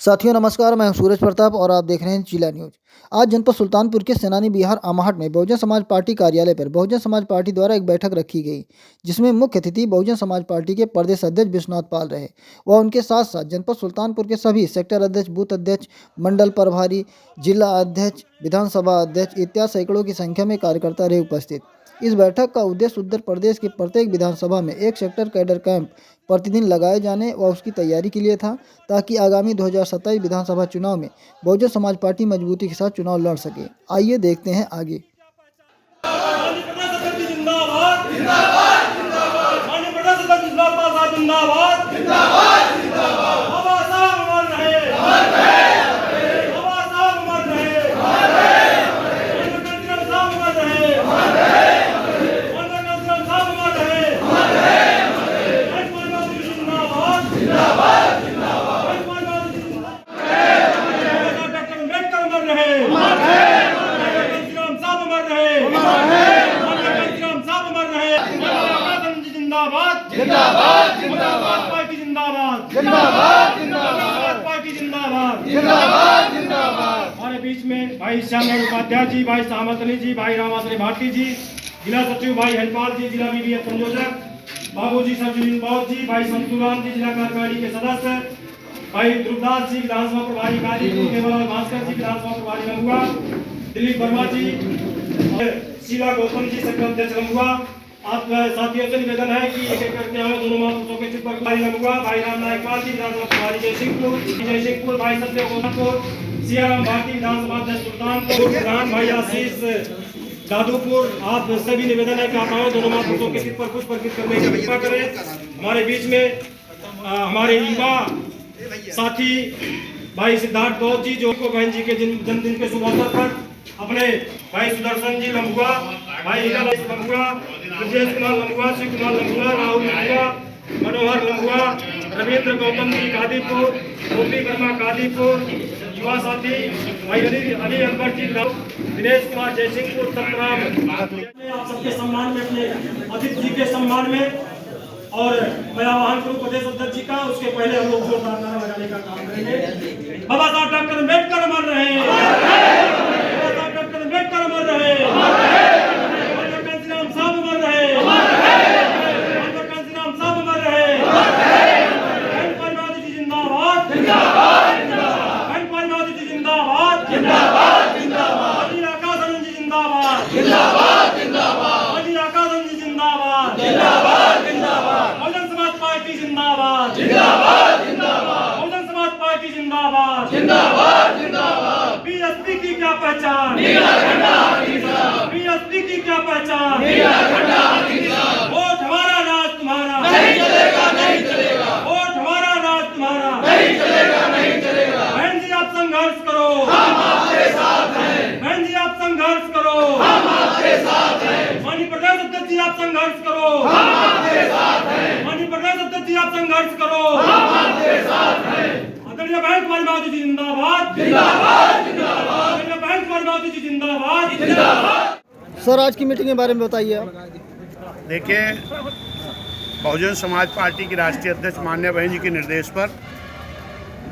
साथियों नमस्कार, मैं हूं सूरज प्रताप और आप देख रहे हैं जिला न्यूज। आज जनपद सुल्तानपुर के सेनानी बिहार अमाहट में बहुजन समाज पार्टी कार्यालय पर बहुजन समाज पार्टी द्वारा एक बैठक रखी गई, जिसमें मुख्य अतिथि बहुजन समाज पार्टी के प्रदेश अध्यक्ष विश्वनाथ पाल रहे व उनके साथ साथ जनपद सुल्तानपुर के सभी सेक्टर अध्यक्ष, बूथ अध्यक्ष, मंडल प्रभारी, जिला अध्यक्ष, विधानसभा अध्यक्ष इत्यादि सैकड़ों की संख्या में कार्यकर्ता रहे उपस्थित। इस बैठक का उद्देश्य उत्तर प्रदेश के प्रत्येक विधानसभा में एक सेक्टर कैडर कैंप प्रतिदिन लगाए जाने व उसकी तैयारी के लिए था, ताकि आगामी 2027 विधानसभा चुनाव में बहुजन समाज पार्टी मजबूती के साथ चुनाव लड़ सके। आइए देखते हैं आगे। जिंदाबाद जिंदाबाद पार्टी जिंदाबाद जिंदाबाद जिंदाबाद पार्टी जिंदाबाद जिंदाबाद जिंदाबाद। हमारे बीच में भाई श्यामलाल उपाध्याय जी, भाई सामत अली जी, भाई रामाश्री भाटी जी, जिला सचिव भाई हरिपाल जी, जिला बीडीएफ संयोजक बाबू जी, सरजुदीन बौद्ध जी, भाई संतुराम जी, जिला कार्यकारिणी के सदस्य भाई ध्रुवदास जी, विधानसभा प्रभारी गाजीपुर, केवल भास्कर जी, विधानसभा प्रभारी लंबुआ, दिलीप वर्मा जी, शीला गौतम जी, सेक्टर अध्यक्ष लंबुआ। आप साथियों से निवेदन है कि एक एक करके हमें दोनों महापुरुषों के चित्र पर भाई लंबुआ, भाई राम नायक पाल जी, विधानसभा प्रभारी जयसिंहपुर, भाई सत्य गोरखपुर, सियाराम भारती, विधानसभा अध्यक्ष सुल्तानपुर, प्रधान भाई आशीष दादूपुर। आप सभी निवेदन है कि आप हमें दोनों महापुरुषों के चित्र पर पुष्प अर्पित करने की कृपा करें। हमारे बीच में हमारे युवा साथी भाई सिद्धार्थ गौत जी, जो को बहन जी के जन्मदिन के शुभ अवसर पर अपने भाई सुदर्शन जी लंबुआ, भाई हीरा लंबुआ, ब्रजेश कुमार लंबुआ, शिव कुमार लंबुआ, राहुल लंबुआ, मनोहर लंबुआ, रविंद्र गौतम जी कादीपुर, गोपी वर्मा कादीपुर, युवा साथी भाई अली अकबर जी, दिनेश कुमार जयसिंहपुर, सतराम। आप सबके सम्मान में, अपने अतिथि जी के सम्मान में और मैं आह्वान करूं प्रदेश अध्यक्ष जी का, उसके पहले हम लोग जोरदार नारा लगाने का काम करेंगे। बाबा साहब डॉक्टर अम्बेडकर अमर रहे, बाबा साहब डॉक्टर अम्बेडकर अमर रहे, डॉक्टर कांशीराम साहब अमर रहे, डॉक्टर कांशीराम साहब अमर रहे। बहन परिवादी जी जिंदाबाद जिंदाबाद जिंदाबाद, बहन परिवादी जी जिंदाबाद जिंदाबाद जिंदाबाद, अली आकाश आनंद जी जिंदाबाद जिंदाबाद जिंदाबाद, अली आकाश आनंद जी जिंदाबाद जिंदाबाद जिंदाबाद, बहुजन समाज पार्टी जिंदाबाद जिंदाबाद जिंदाबाद, बहुजन समाज पार्टी जिंदाबाद जिंदाबाद जिंदाबाद। बीएसपी की क्या पहचान, नीला झंडा हाथी साहब, बीएसपी की क्या पहचान, नीला झंडा हाथी साहब। वोट हमारा, राज तुम्हारा, नहीं चलेगा नहीं चलेगा, वोट हमारा, राज तुम्हारा, नहीं चलेगा नहीं चलेगा। बहन जी आप संघर्ष करो, हम आपके साथ हैं, बहन जी आप संघर्ष करो, हम आपके साथ हैं। माननीय प्रदेश अध्यक्ष जी आप संघर्ष करो, हम आपके साथ हैं, माननीय प्रदेश अध्यक्ष जी आप संघर्ष करो, हम आपके साथ हैं। आदरणीय बहन कुमारी माधवी जी जिंदाबाद जिंदाबाद जिंदाबाद, आदरणीय बहन कुमारी माधवी जी जिंदाबाद जिंदाबाद। सर, आज की मीटिंग के बारे में बताइए आप। देखिए, बहुजन समाज पार्टी की राष्ट्रीय अध्यक्ष माननीय बहन जी के निर्देश पर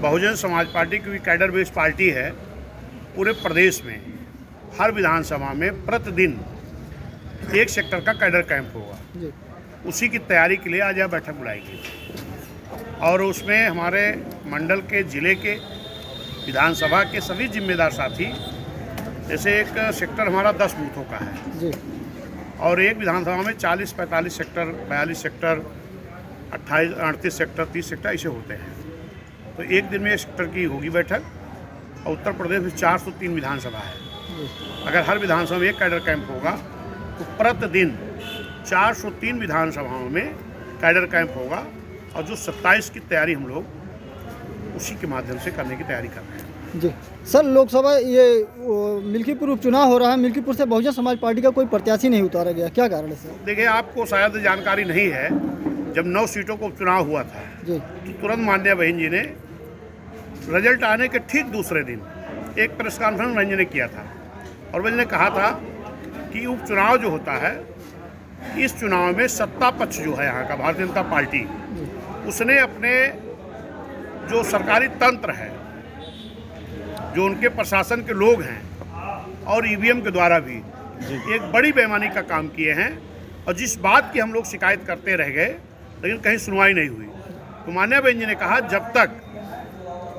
बहुजन समाज पार्टी की कैडर बेस्ड पार्टी है। पूरे प्रदेश में हर विधानसभा में प्रतिदिन एक सेक्टर का कैडर कैंप होगा। उसी की तैयारी के लिए आज यह बैठक बुलाई गई और उसमें हमारे मंडल के, जिले के, विधानसभा के सभी जिम्मेदार साथी, जैसे एक सेक्टर हमारा 10 बूथों का है और एक विधानसभा में 40-45 सेक्टर, 42 सेक्टर, 28-38 सेक्टर, 30 सेक्टर ऐसे होते हैं। तो एक दिन में एक सेक्टर की होगी बैठक और उत्तर प्रदेश में 403 विधानसभा है। अगर हर विधानसभा में एक कैडर कैंप होगा तो प्रतिदिन 403 विधानसभाओं में कैडर कैंप होगा और जो 27 की तैयारी हम लोग उसी के माध्यम से करने की तैयारी कर रहे हैं। जी सर, लोकसभा ये मिल्कीपुर उपचुनाव हो रहा है, मिल्कीपुर से बहुजन समाज पार्टी का कोई प्रत्याशी नहीं उतारा गया, क्या कारण है सर? देखिए, आपको शायद जानकारी नहीं है, जब 9 सीटों को उपचुनाव हुआ था जी, तो तुरंत माननीय बहन जी ने रिजल्ट आने के ठीक दूसरे दिन एक प्रेस कॉन्फ्रेंस बहन जी ने किया था और बहन ने कहा था कि उपचुनाव जो होता है, इस चुनाव में सत्ता पक्ष जो है यहाँ का भारतीय जनता पार्टी, उसने अपने जो सरकारी तंत्र है जो उनके प्रशासन के लोग हैं और ईवीएम के द्वारा भी एक बड़ी बेईमानी का काम किए हैं। और जिस बात की हम लोग शिकायत करते रह गए लेकिन कहीं सुनवाई नहीं हुई, तो माननीय बहन जी ने कहा जब तक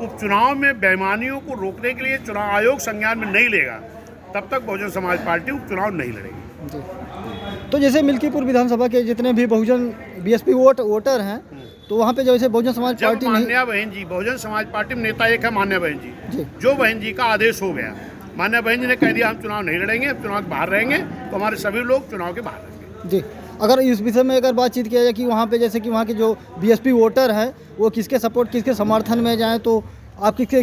उपचुनाव में बेईमानियों को रोकने के लिए चुनाव आयोग संज्ञान में नहीं लेगा तब तक बहुजन समाज पार्टी उपचुनाव नहीं लड़ेगी। जी। तो जैसे मिल्कीपुर विधानसभा के जितने भी बहुजन बीएसपी वोटर हैं, तो वहाँ पे जैसे बहुजन समाज पार्टी नहीं, मान्या बहन जी, बहुजन समाज पार्टी में नेता एक है मान्या बहन जी, जो बहन जी का आदेश हो गया, मान्या बहन जी ने कह दिया हम चुनाव नहीं लड़ेंगे, हम चुनाव के बाहर रहेंगे, तो हमारे सभी लोग चुनाव के बाहर रहेंगे। जी। अगर इस विषय में अगर बातचीत किया जाए कि वहाँ पे जैसे कि वहाँ के जो बीएसपी वोटर हैं वो किसके सपोर्ट, किसके समर्थन में जाएं, तो आप किसके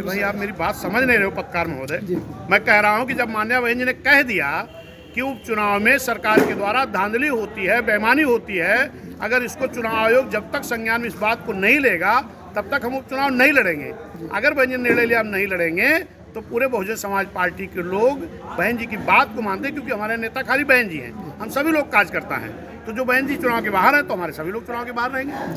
भाई आप मेरी बात समझ नहीं रहे हो पत्रकार महोदय। मैं कह रहा हूँ कि जब मान्या बहन जी ने कह दिया कि उपचुनाव में सरकार के द्वारा धांधली होती है, बेईमानी होती है, अगर इसको चुनाव आयोग जब तक संज्ञान में इस बात को नहीं लेगा तब तक हम उपचुनाव नहीं लड़ेंगे। अगर बहन जी ने निर्णय लिया हम नहीं लड़ेंगे तो पूरे बहुजन समाज पार्टी के लोग बहन जी की बात को मानते हैं, क्योंकि हमारे नेता खाली बहन जी हैं, हम सभी लोग काज करता हैं। तो जो बहन जी चुनाव के बाहर हैं तो हमारे सभी लोग चुनाव के बाहर रहेंगे।